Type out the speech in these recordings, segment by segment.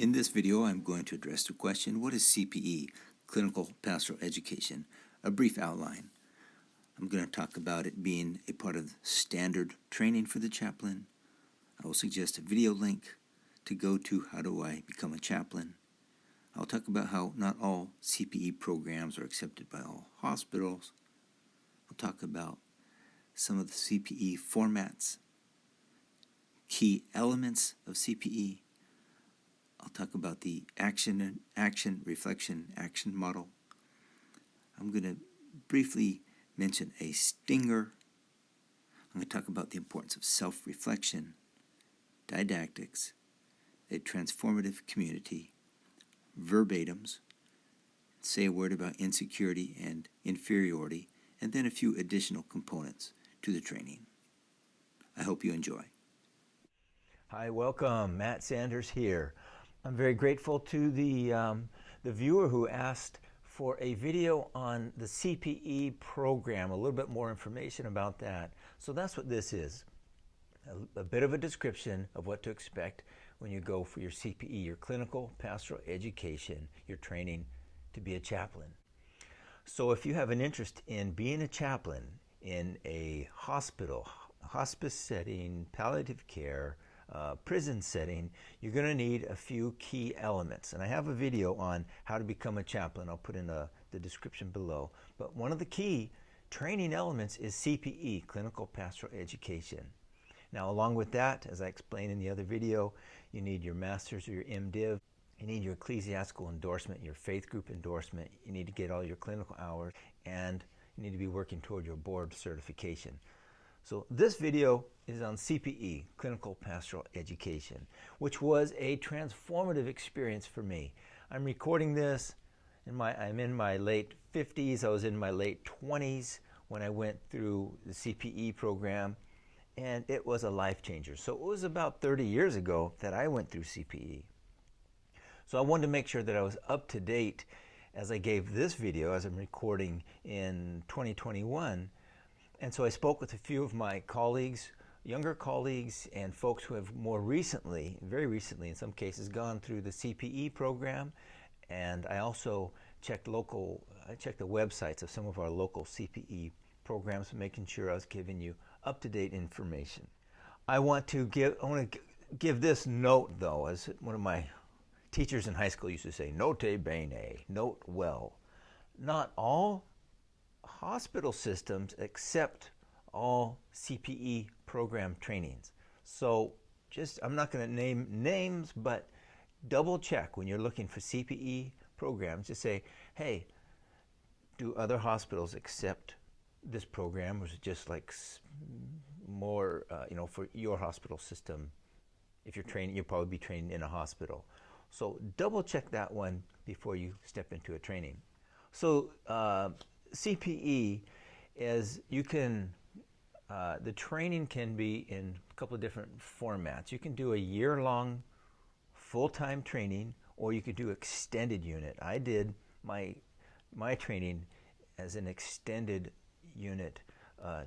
In this video, I'm going to address the question, what is CPE, Clinical Pastoral Education? A brief outline. I'm going to talk about it being a part of standard training for the chaplain. I will suggest a video link to go to how do I become a chaplain. I'll talk about how not all CPE programs are accepted by all hospitals. I'll talk about some of the CPE formats, key elements of CPE. I'll talk about the action, reflection, action model. I'm going to briefly mention a stinger. I'm going to talk about the importance of self-reflection, didactics, a transformative community, verbatims, say a word about insecurity and inferiority, and then a few additional components to the training. I hope you enjoy. Hi, welcome. Matt Sanders here. I'm very grateful to the viewer who asked for a video on the CPE program, a little bit more information about that. So that's what this is, a bit of a description of what to expect when you go for your CPE, your Clinical Pastoral Education, your training to be a chaplain. So if you have an interest in being a chaplain in a hospital, hospice setting, palliative care, prison setting, you're going to need a few key elements. And I have a video on how to become a chaplain. I'll put in the description below. But one of the key training elements is CPE, Clinical Pastoral Education. Now, along with that, as I explained in the other video, you need your master's or your MDiv. You need your ecclesiastical endorsement, your faith group endorsement. You need to get all your clinical hours, and you need to be working toward your board certification. So this video is on CPE, Clinical Pastoral Education, which was a transformative experience for me. I'm recording this, I'm in my late 50s, I was in my late 20s when I went through the CPE program, and it was a life changer. So it was about 30 years ago that I went through CPE. So I wanted to make sure that I was up to date as I gave this video, as I'm recording in 2021. And so I spoke with a few of my colleagues, younger colleagues, and folks who have more recently, very recently in some cases, gone through the CPE program. And I also checked the websites of some of our local CPE programs, making sure I was giving you up-to-date information. I want to give this note, though, as one of my teachers in high school used to say, note bene, note well. Not all hospital systems accept all CPE program trainings. So I'm not going to name names, but double check when you're looking for CPE programs. Just say, hey, do other hospitals accept this program, or is it just like more, for your hospital system? If you're training, you'll probably be training in a hospital. So double check that one before you step into a training. So CPE is, the training can be in a couple of different formats. You can do a year-long full-time training, or you could do extended unit. I did my training as an extended unit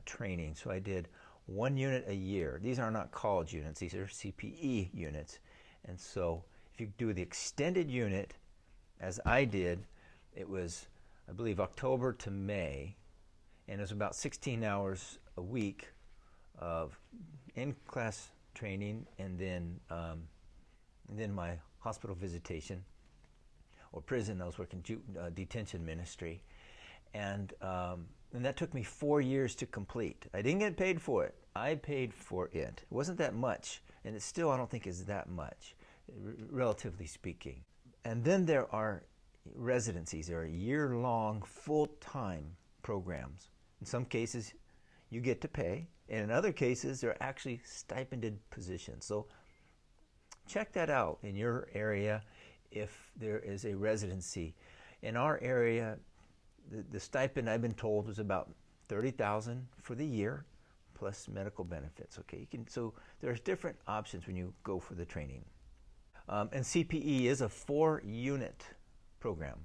training. So I did 1 unit a year. These are not college units. These are CPE units. And so if you do the extended unit, as I did, it was, I believe, October to May, and it was about 16 hours a week of in-class training, and then my hospital visitation, or prison. I was working detention ministry, and that took me 4 years to complete. I didn't get paid for it. I paid for it. It wasn't that much, and it still, I don't think, is that much, relatively speaking. And then there are residencies. There are year-long, full-time programs. In some cases, you get to pay, and in other cases, they're actually stipended positions. So check that out in your area if there is a residency. In our area, the stipend, I've been told, is about $30,000 for the year, plus medical benefits. Okay, so there's different options when you go for the training. And CPE is a 4-unit program.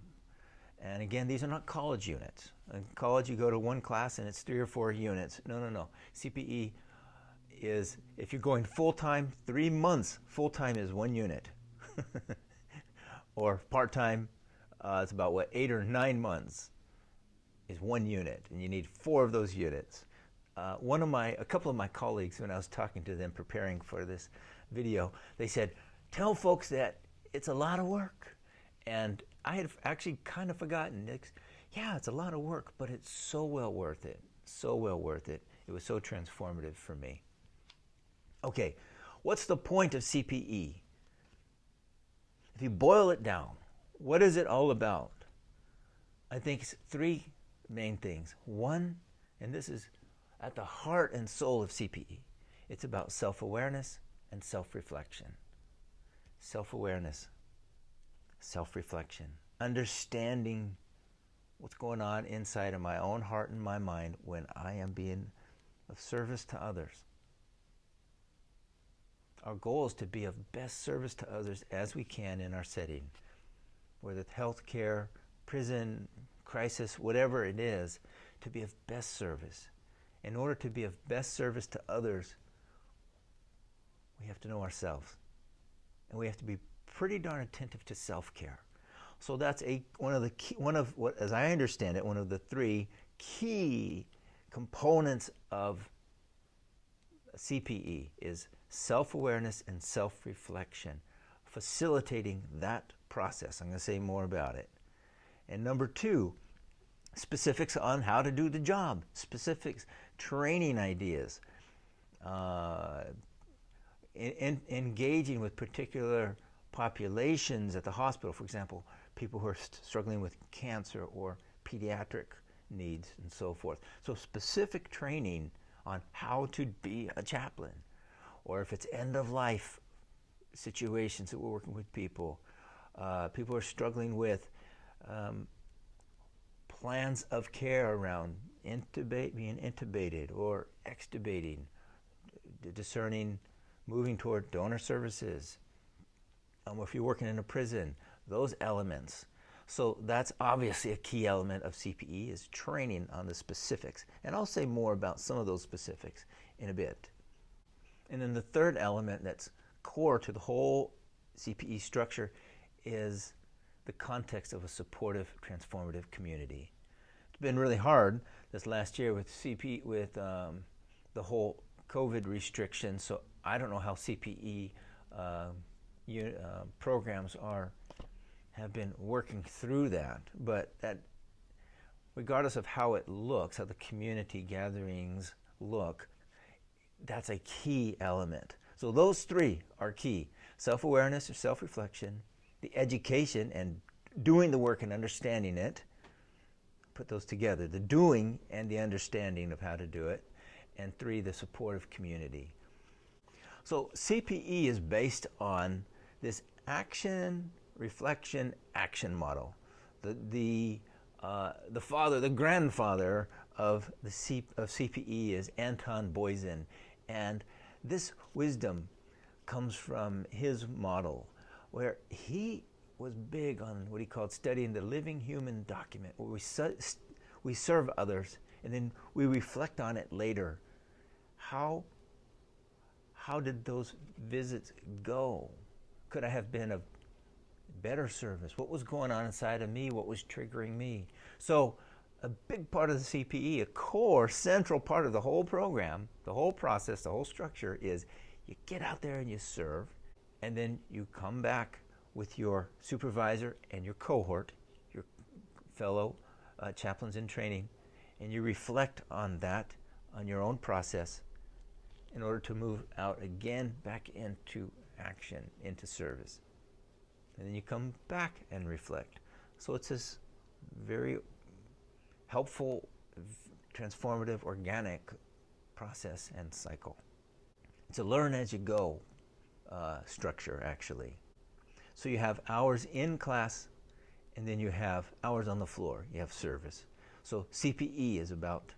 And again, these are not college units. In college, you go to one class and it's 3 or 4 units. No. CPE is, if you're going full-time, 3 months, full-time is 1 unit. or part-time, it's about, 8 or 9 months is 1 unit, and you need 4 of those units. A couple of my colleagues, when I was talking to them preparing for this video, they said, tell folks that it's a lot of work. And I had actually kind of forgotten. Yeah, it's a lot of work, but it's so well worth it. So well worth it. It was so transformative for me. Okay, what's the point of CPE? If you boil it down, what is it all about? I think it's 3 main things. One, and this is at the heart and soul of CPE, it's about self-awareness and self-reflection. Self-awareness, self-reflection, understanding what's going on inside of my own heart and my mind when I am being of service to others. Our goal is to be of best service to others as we can in our setting, whether it's healthcare, prison, crisis, whatever it is, to be of best service. In order to be of best service to others, we have to know ourselves. And we have to be pretty darn attentive to self-care. So that's one of what, as I understand it, one of the 3 key components of CPE is self-awareness and self-reflection, facilitating that process. I'm going to say more about it. And number 2, specifics on how to do the job, specifics, training ideas, engaging with particular populations at the hospital, for example, people who are struggling with cancer or pediatric needs and so forth. So specific training on how to be a chaplain, or if it's end-of-life situations that we're working with people. People are struggling with plans of care around being intubated or extubating, discerning, moving toward donor services. If you're working in a prison, those elements. So that's obviously a key element of CPE, is training on the specifics. And I'll say more about some of those specifics in a bit. And then the third element that's core to the whole CPE structure is the context of a supportive, transformative community. It's been really hard this last year with the whole COVID restrictions, so I don't know how CPE programs have been working through that, but that, regardless of how it looks, how the community gatherings look, that's a key element. So those 3 are key: self-awareness or self-reflection, the education and doing the work and understanding it. Put those together, the doing and the understanding of how to do it. And 3, the supportive community. So CPE is based on this action, reflection, action model. The grandfather of CPE is Anton Boysen, and this wisdom comes from his model, where he was big on what he called studying the living human document, where we serve others, and then we reflect on it later. How did those visits go? Could I have been of better service? What was going on inside of me? What was triggering me? So a big part of the CPE, a core, central part of the whole program, the whole process, the whole structure is you get out there and you serve, and then you come back with your supervisor and your cohort, your fellow chaplains in training, and you reflect on that, on your own process, in order to move out again back into action, into service. And then you come back and reflect. So it's this very helpful, transformative, organic process and cycle. It's a learn as you go structure, actually. So you have hours in class, and then you have hours on the floor. You have service. So CPE is about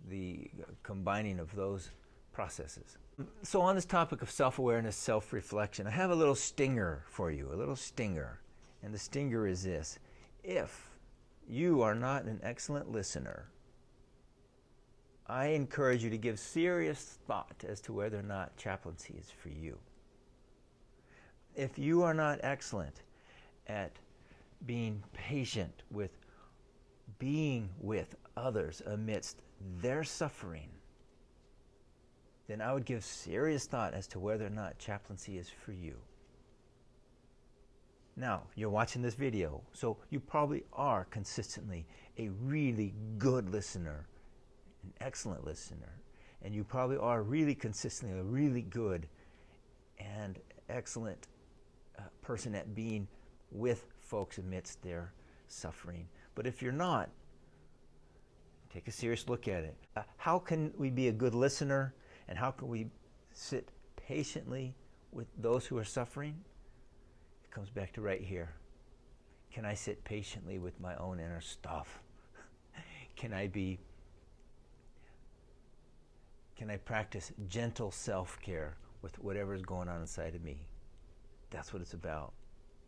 the combining of those processes. So on this topic of self-awareness, self-reflection, I have a little stinger for you, a little stinger. And the stinger is this: if you are not an excellent listener, I encourage you to give serious thought as to whether or not chaplaincy is for you. if you are not excellent at being patient with being with others amidst their suffering, then I would give serious thought as to whether or not chaplaincy is for you. Now, you're watching this video, so you probably are consistently a really good listener, an excellent listener, and you probably are really consistently a really good and excellent person at being with folks amidst their suffering. But if you're not, take a serious look at it. How can we be a good listener, and how can we sit patiently with those who are suffering? It comes back to right here. Can I sit patiently with my own inner stuff? Can I practice gentle self-care with whatever is going on inside of me? That's what it's about.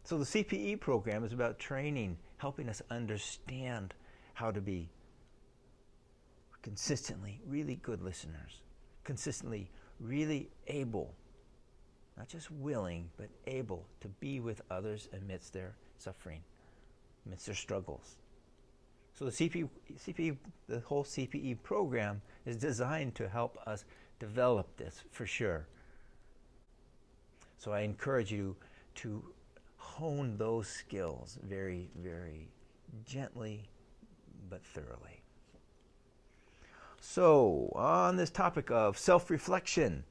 So the CPE program is about training, helping us understand how to be consistently really good listeners, consistently really able, not just willing, but able to be with others amidst their suffering, amidst their struggles. So the whole CPE program is designed to help us develop this for sure. So I encourage you to hone those skills very, very gently but thoroughly. So on this topic of self-reflection,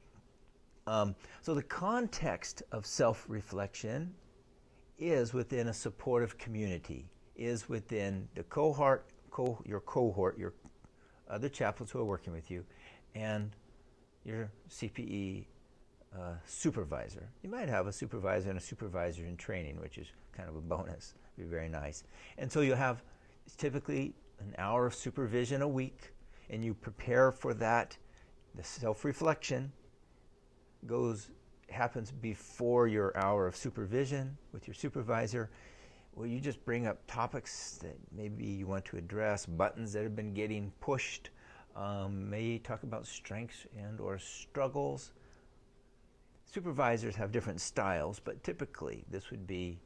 so the context of self-reflection is within a supportive community, is within the your other chaplains who are working with you, and your CPE supervisor. You might have a supervisor and a supervisor in training, which is kind of a bonus. It'd be very nice. And so you'll have typically an hour of supervision a week, and you prepare for that. The self-reflection happens before your hour of supervision with your supervisor, where you just bring up topics that maybe you want to address, buttons that have been getting pushed, may talk about strengths and or struggles. Supervisors have different styles, but typically this would be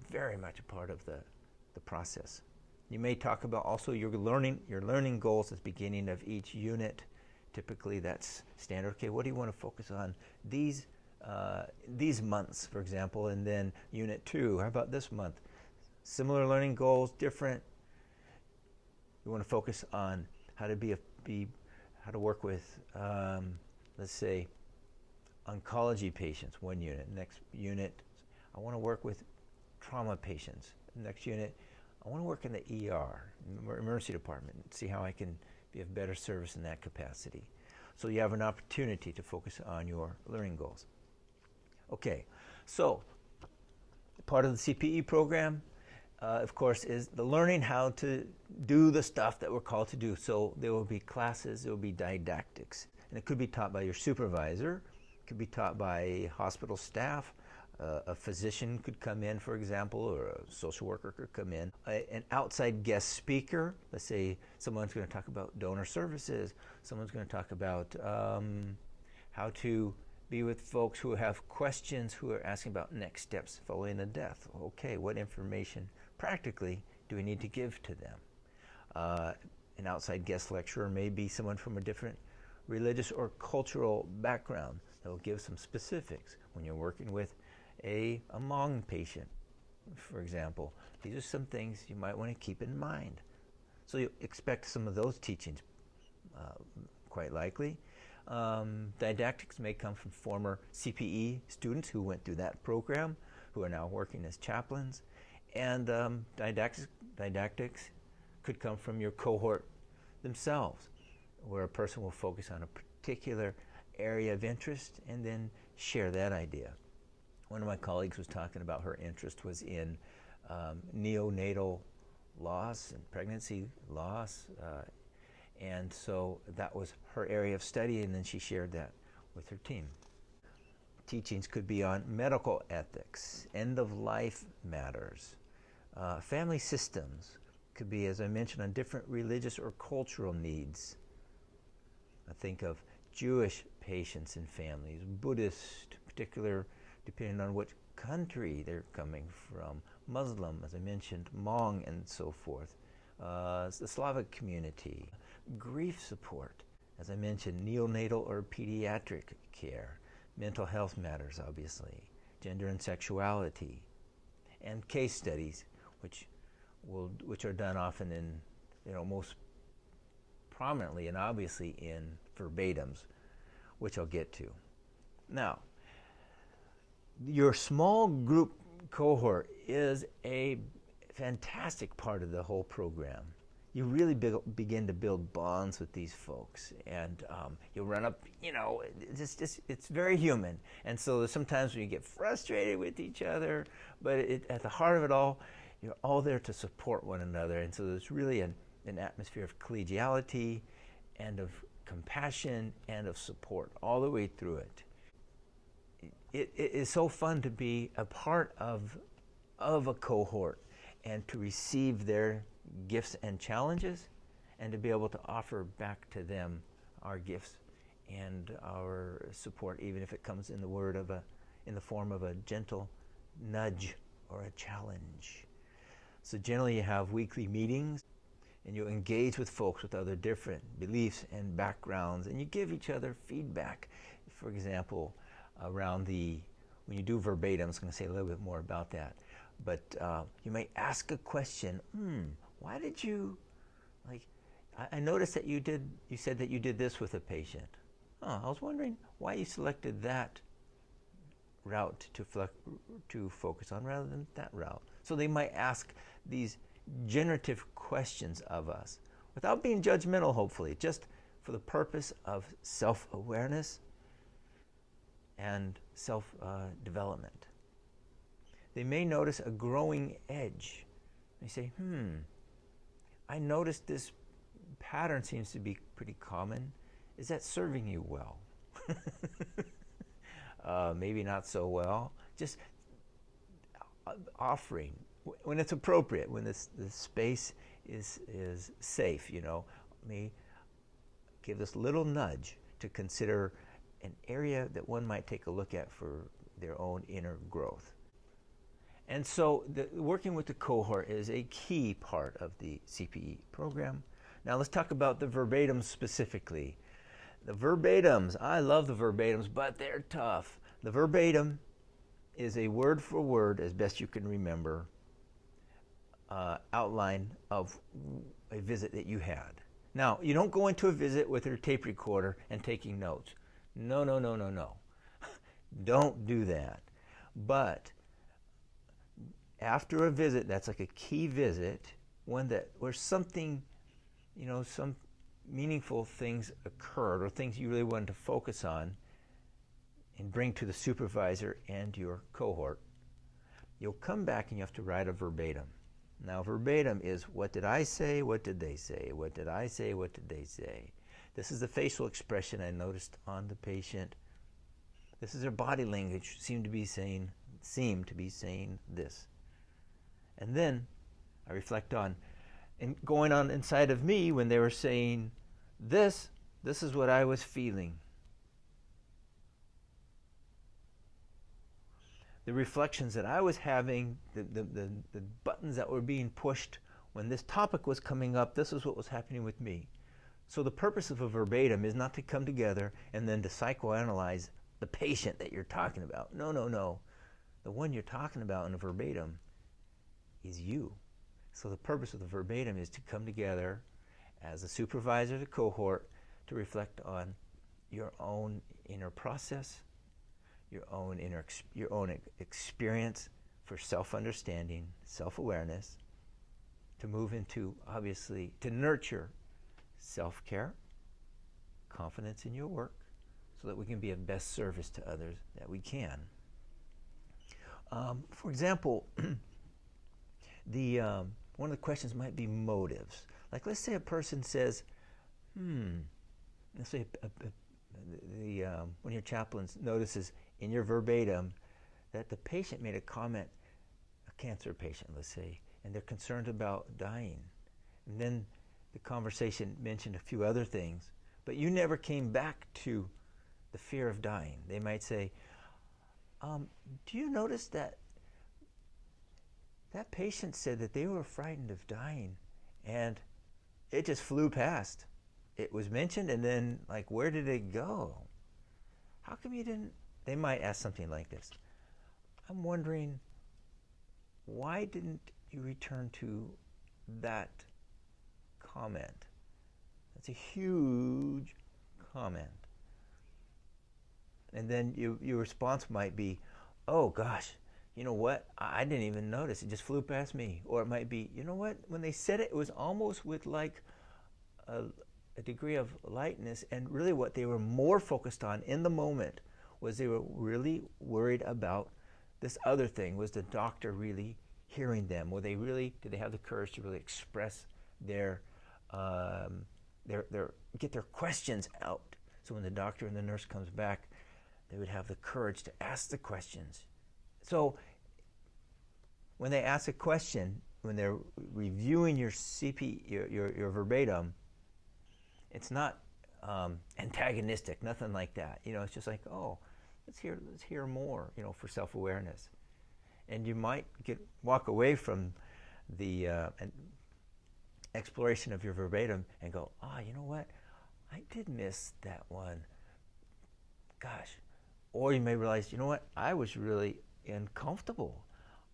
very much a part of the process. You may talk about also your learning goals at the beginning of each unit. Typically that's standard. Okay, what do you want to focus on these months, for example, and then unit 2, how about this month? Similar learning goals, different. You want to focus on how to work with, let's say, oncology patients, one unit. Next unit, I want to work with trauma patients. Next unit, I want to work in the ER, emergency department, and see how I can be of better service in that capacity. So you have an opportunity to focus on your learning goals. Okay, so part of the CPE program, of course, is the learning how to do the stuff that we're called to do. So there will be classes, there will be didactics, and it could be taught by your supervisor, it could be taught by hospital staff, a physician could come in, for example, or a social worker could come in. An outside guest speaker, let's say someone's going to talk about donor services, someone's going to talk about how to be with folks who have questions, who are asking about next steps following a death. Okay, what information practically do we need to give to them? An outside guest lecturer may be someone from a different religious or cultural background that will give some specifics. When you're working with a Hmong patient, for example, these are some things you might want to keep in mind. So you expect some of those teachings, quite likely. Didactics may come from former CPE students who went through that program, who are now working as chaplains. And didactics could come from your cohort themselves, where a person will focus on a particular area of interest and then share that idea. One of my colleagues was talking about her interest was in neonatal loss and pregnancy loss, and so that was her area of study, and then she shared that with her team. Teachings could be on medical ethics, end-of-life matters, family systems, could be, as I mentioned, on different religious or cultural needs. I think of Jewish patients and families, Buddhist, particular, depending on what country they're coming from, Muslim, as I mentioned, Hmong, and so forth, the Slavic community, grief support, as I mentioned, neonatal or pediatric care, mental health matters, obviously, gender and sexuality, and case studies, which are done often in, most prominently and obviously in verbatims, which I'll get to. Now, your small group cohort is a fantastic part of the whole program. You really begin to build bonds with these folks, and you'll run up, it's very human. And so there's sometimes when you get frustrated with each other, but at the heart of it all, you're all there to support one another. And so there's really an atmosphere of collegiality and of compassion and of support all the way through it. It is so fun to be a part of a cohort and to receive their gifts and challenges, and to be able to offer back to them our gifts and our support, even if it comes in the form of a gentle nudge or a challenge. So generally you have weekly meetings, and you engage with folks with other different beliefs and backgrounds, and you give each other feedback. For example, when you do verbatims, I'm going to say a little bit more about that, but you might ask a question, why did you, I noticed that you said that you did this with a patient. I was wondering why you selected that route to focus on rather than that route. So they might ask these generative questions of us without being judgmental, hopefully, just for the purpose of self-awareness and self-development. They may notice a growing edge. They say, I noticed this pattern seems to be pretty common. Is that serving you well? Maybe not so well. Just offering when it's appropriate, when the space is safe, may give this little nudge to consider an area that one might take a look at for their own inner growth. And so working with the cohort is a key part of the CPE program. Now let's talk about the verbatims specifically. The verbatims, I love the verbatims, but they're tough. The verbatim is a word for word, as best you can remember, outline of a visit that you had. Now, you don't go into a visit with your tape recorder and taking notes. No. Don't do that. But after a visit, that's like a key visit, where something, some meaningful things occurred or things you really wanted to focus on and bring to the supervisor and your cohort, you'll come back and you have to write a verbatim. Now, verbatim is, what did I say? What did they say? What did I say? What did they say? This is the facial expression I noticed on the patient. This is their body language, seem to be saying this. And then I reflect on, and going on inside of me when they were saying this is what I was feeling. The reflections that I was having, the buttons that were being pushed when this topic was coming up, this is what was happening with me. So the purpose of a verbatim is not to come together and then to psychoanalyze the patient that you're talking about. No. The one you're talking about in a verbatim is you. So the purpose of the verbatim is to come together as a supervisor, the cohort, to reflect on your own inner process, your own experience for self-understanding, self-awareness, to move into, obviously, to nurture self-care, confidence in your work, so that we can be of best service to others that we can. For example, one of the questions might be motives. Like, let's say a person says, let's say one of your chaplains notices in your verbatim that the patient made a comment, a cancer patient, let's say, and they're concerned about dying. And then the conversation mentioned a few other things, but you never came back to the fear of dying. They might say, do you notice that that patient said that they were frightened of dying, and it just flew past? It was mentioned, and then, like, where did it go? How come you didn't? They might ask something like this. I'm wondering, why didn't you return to that comment? That's a huge comment. And then your response might be, oh gosh, you know what? I didn't even notice. It just flew past me. Or it might be, you know what? When they said it, it was almost with like a degree of lightness, and really what they were more focused on in the moment was they were really worried about this other thing. Was the doctor really hearing them? Did they have the courage to really express their get their questions out? So when the doctor and the nurse comes back, they would have the courage to ask the questions. So when they ask a question, when they're reviewing your your verbatim, it's not antagonistic, nothing like that. You know, it's just like, oh, let's hear more, you know, for self-awareness. And you might walk away from the exploration of your verbatim and go, you know what? I did miss that one. Gosh. Or you may realize, you know what? I was really uncomfortable.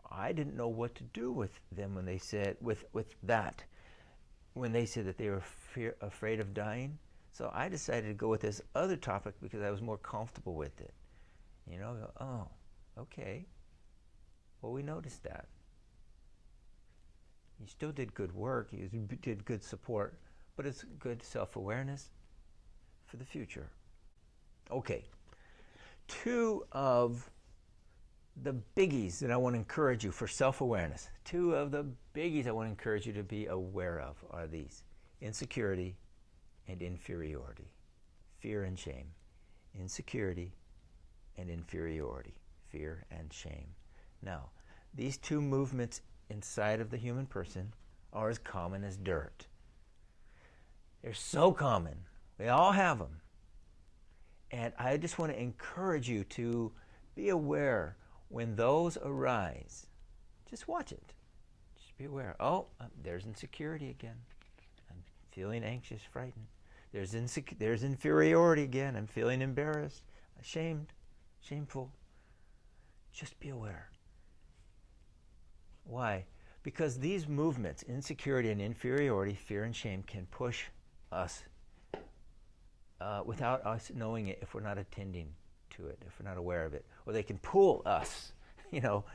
I didn't know what to do with them when they said, with that. When they said that they were afraid of dying. So I decided to go with this other topic because I was more comfortable with it. You know, oh, okay. Well, we noticed that. You still did good work, you did good support, but it's good self-awareness for the future. Okay. 2 of the biggies that I want to encourage you for self-awareness. 2 of the biggies I want to encourage you to be aware of are these: insecurity and inferiority. Fear and shame. Insecurity and inferiority. Fear and shame. Now, these 2 movements inside of the human person are as common as dirt. They're so common. We all have them. And I just want to encourage you to be aware when those arise. Just watch it. Just be aware. Oh, there's insecurity again. I'm feeling anxious, frightened. There's inferiority again. I'm feeling embarrassed, ashamed, shameful. Just be aware. Why? Because these movements, insecurity and inferiority, fear and shame, can push us without us knowing it if we're not attending to it, if we're not aware of it. Or they can pull us, you know,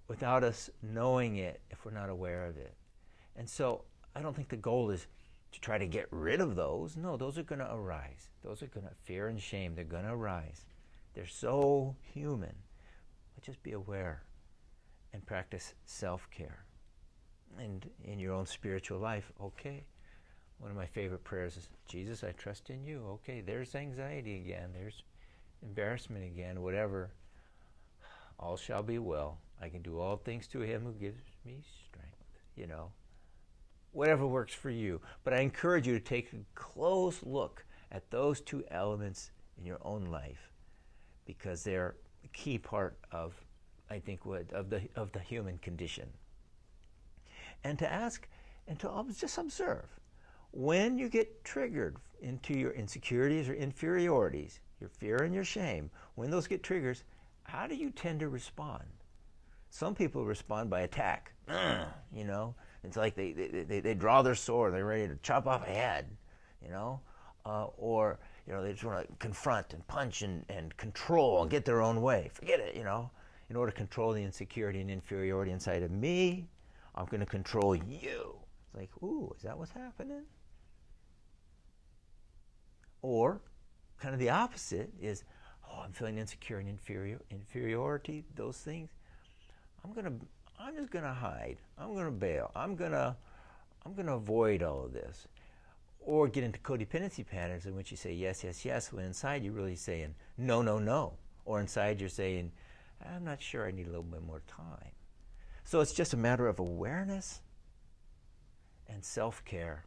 without us knowing it if we're not aware of it. And so I don't think the goal is to try to get rid of those. No, those are going to arise. Those are going to, fear and shame, they're going to arise. They're so human. But just be aware and practice self-care. And in your own spiritual life, okay. One of my favorite prayers is, Jesus, I trust in you. Okay, there's anxiety again. There's embarrassment again, whatever. All shall be well. I can do all things to him who gives me strength, you know. Whatever works for you. But I encourage you to take a close look at those 2 elements in your own life, because they're a key part of, I think, of the human condition. And to ask, and to just observe, when you get triggered into your insecurities or inferiorities, your fear and your shame, when those get triggers, how do you tend to respond? Some people respond by attack. You know, it's like they draw their sword, they're ready to chop off a head, you know, or, you know, they just want to confront and punch and control and get their own way. Forget it, you know. In order to control the insecurity and inferiority inside of me, I'm going to control you. It's like, ooh, is that what's happening? Or kind of the opposite is, oh, I'm feeling insecure and inferiority, those things. I'm just gonna hide. I'm gonna bail. I'm gonna avoid all of this. Or get into codependency patterns in which you say yes, yes, yes, when inside you're really saying no, no, no. Or inside you're saying, I'm not sure, I need a little bit more time. So it's just a matter of awareness and self-care.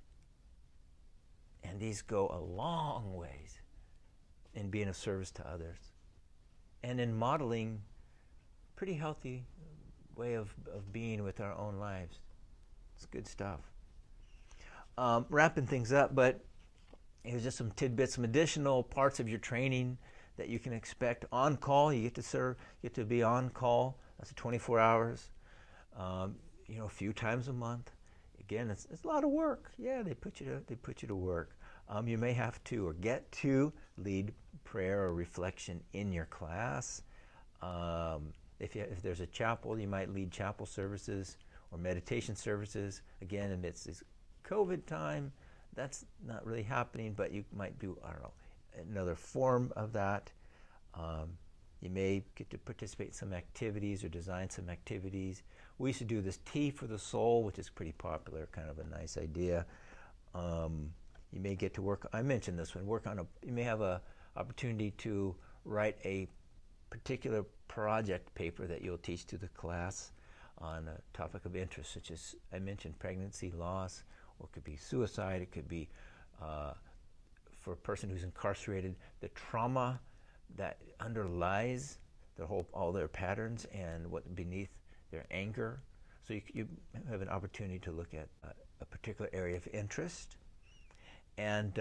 And these go a long ways in being of service to others and in modeling pretty healthy way of being with our own lives. It's good stuff. Wrapping things up, but here's just some tidbits, some additional parts of your training that you can expect. On call, you get to serve, you get to be on call. That's 24 hours, you know, a few times a month. Again, it's a lot of work. Yeah, they put you to work. You may have to or get to lead prayer or reflection in your class. If there's a chapel, you might lead chapel services or meditation services. Again, amidst this COVID time, that's not really happening, but you might do, I don't know, another form of that. You may get to participate in some activities or design some activities. We used to do this Tea for the Soul, which is pretty popular, kind of a nice idea. You may get to work, I mentioned this one, you may have a opportunity to write a particular project paper that you'll teach to the class on a topic of interest, such as I mentioned, pregnancy, loss, or it could be suicide, it could be for a person who's incarcerated, the trauma that underlies all their patterns and what beneath their anger. So you have an opportunity to look at a particular area of interest, and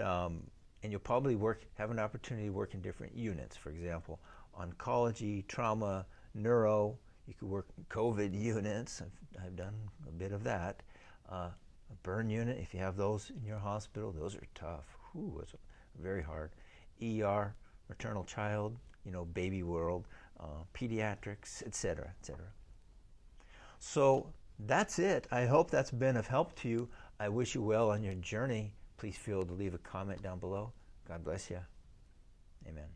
you'll probably have an opportunity to work in different units. For example, oncology, trauma, neuro. You could work in COVID units. I've done a bit of that. A burn unit, if you have those in your hospital, those are tough. Whew, it's very hard. ER, maternal child, you know, baby world, pediatrics, etc., etc. So that's it. I hope that's been of help to you. I wish you well on your journey. Please feel to leave a comment down below. God bless you. Amen.